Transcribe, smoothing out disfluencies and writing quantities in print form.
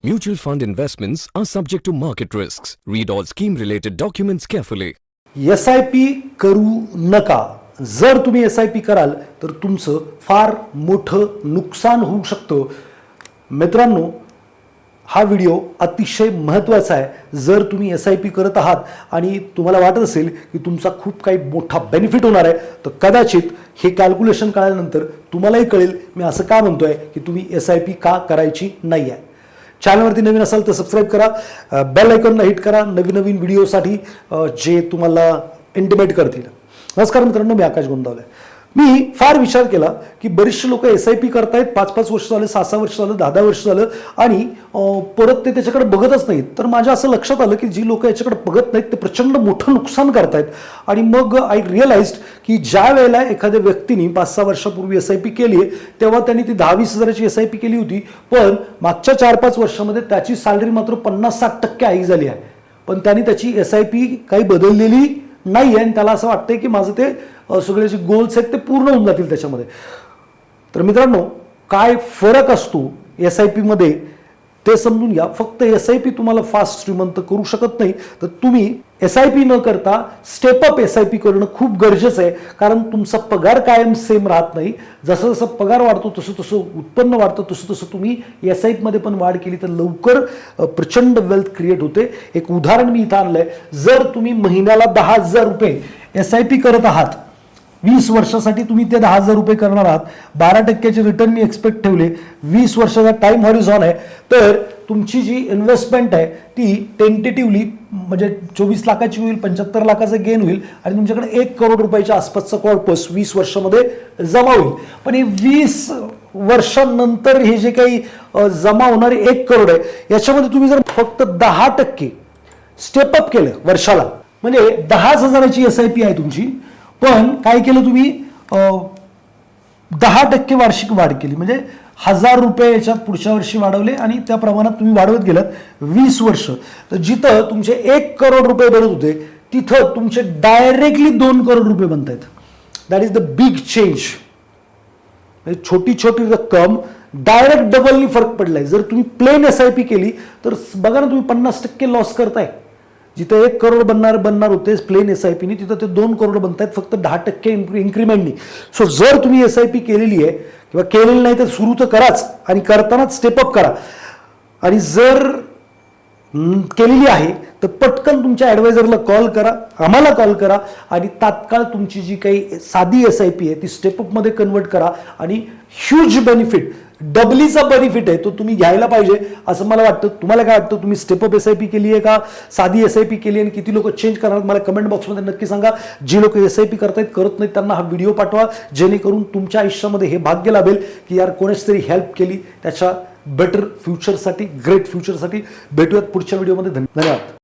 Mutual fund investments are subject to market risks. Read all scheme related documents carefully. SIP करू नका. जर तुम्ही SIP कराल तर तुमचं फार मोठं नुकसान होऊ शकतं. मित्रांनो, हा व्हिडिओ अतिशय महत्त्वाचा आहे. जर तुम्ही SIP करत आहात आणि तुम्हाला वाटत असेल की तुमचा खूप काही मोठा बेनिफिट होणार आहे, तर कदाचित हे कॅल्क्युलेशन कळल्यानंतर तुम्हालाही कळेल मी असं का म्हणतोय की तुम्ही SIP का करायची नाही आहे. चॅनलवरती नवीन असाल तर सबस्क्राईब करा, बेल आयकॉनला हिट करा नवीन नवीन व्हिडिओसाठी जे तुम्हाला इंटिमेट करतील. नमस्कार मित्रांनो, मी आकाश गोंदावले. मी फार विचार केला की बरेचसे लोक SIP करतायत, 5-5 वर्ष झाले, 6-6 वर्ष झालं, 10-10 वर्ष झालं आणि परत ते त्याच्याकडे बघतच नाहीत. तर माझ्या असं लक्षात आलं की जी लोक याच्याकडे बघत नाहीत ते प्रचंड मोठं नुकसान करतायत. आणि मग आय रिअलाइज्ड की ज्या वेळेला एखाद्या व्यक्तीने 5-6 वर्षापूर्वी SIP केली आहे तेव्हा त्यांनी ती 10-20 हजाराची SIP केली होती, पण मागच्या 4-5 वर्षामध्ये त्याची सॅलरी मात्र 50-60% हाईक झाली आहे. पण त्यांनी त्याची SIP काही बदललेली नाही आहे आणि त्याला असं वाटतंय की माझं ते सगळे जे गोल्स आहेत ते पूर्ण होऊन जातील त्याच्यामध्ये. तर मित्रांनो, काय फरक असतो SIP मध्ये ते समजून घ्या. फक्त SIP तुम्हाला फास्ट श्रीमंत करू शकत नाही, तर तुम्ही SIP न करता स्टेपअप SIP करणं खूप गरजेचं आहे. कारण तुमचा पगार कायम सेम राहत नाही. जसं जसं पगार वाढतो तसं तसं उत्पन्न वाढतं, तसं तसं तुम्ही SIP मध्ये पण वाढ केली तर लवकर प्रचंड वेल्थ क्रिएट होते. एक उदाहरण मी इथं आणलंय. जर तुम्ही महिन्याला 10,000 रुपये SIP करत आहात, 20 वर्षासाठी तुम्ही ते 10,000 रुपये करणार आहात, 12% रिटर्न मी एक्सपेक्ट ठेवले, 20 वर्षाचा टाइम हॉरिझॉन आहे, तर तुमची जी इन्व्हेस्टमेंट आहे ती टेंटेटिव्हली म्हणजे 24 लाखाची होईल, 75 लाखाचं गेन होईल आणि तुमच्याकडे 1 करोड रुपयाच्या आसपासचा कॉर्पस 20 वर्षामध्ये जमा होईल. पण हे 20 वर्षांनंतर हे जे काही जमा होणारे 1 करोड आहे याच्यामध्ये तुम्ही जर फक्त 10% स्टेपअप केलं वर्षाला, म्हणजे 10,000ची SIP आहे तुमची, पण काय केलं तुम्ही 10% वार्षिक वाढ केली, म्हणजे 1,000 रुपये याच्यात पुढच्या वर्षी वाढवले आणि त्या प्रमाणात तुम्ही वाढवत गेलात 20 वर्ष. तर जिथं तुमचे 1 करोड रुपये बनत होते तिथं तुमचे डायरेक्टली 2 करोड रुपये बनत आहेत. That is the big change. छोटी छोटी रक्कम डायरेक्ट डबलनी फरक पडलाय. जर तुम्ही प्लेन SIP केली तर बघा ना, तुम्ही 50% लॉस करताय. जिथे 1 करोड बनणार होते प्लेन SIP नी, तिथं ते 2 करोड बनतायत फक्त 10% इन्क्रीमेंटनी. सो जर तुम्ही SIP केलेली आहे किंवा केलेली नाही तर सुरू तर कराच आणि करतानाच स्टेपअप करा. आणि जर केलेली आहे तर पटकन तुमच्या ॲडवायझरला कॉल करा, आम्हाला कॉल करा आणि तात्काळ तुमची जी काही साधी SIP आहे ती स्टेपअपमध्ये कन्वर्ट करा आणि ह्यूज बेनिफिट, डबलीचा बेनिफिट आहे तो तुम्ही घ्यायला पाहिजे असं मला वाटतं. तुम्हाला काय वाटतं? तुम्ही स्टेपअप SIP केली आहे का साधी SIP केली आहे आणि किती लोक चेंज करणार मला कमेंट बॉक्समध्ये नक्की सांगा. जी लोक SIP करतायत करत नाहीत त्यांना हा व्हिडिओ पाठवा, जेणेकरून तुमच्या आयुष्यामध्ये हे भाग्य लाभेल की यार कोणीच तरी हेल्प केली त्याच्या बेटर फ्युचरसाठी, ग्रेट फ्युचरसाठी. भेटूयात पुढच्या व्हिडिओमध्ये. धन्यवाद.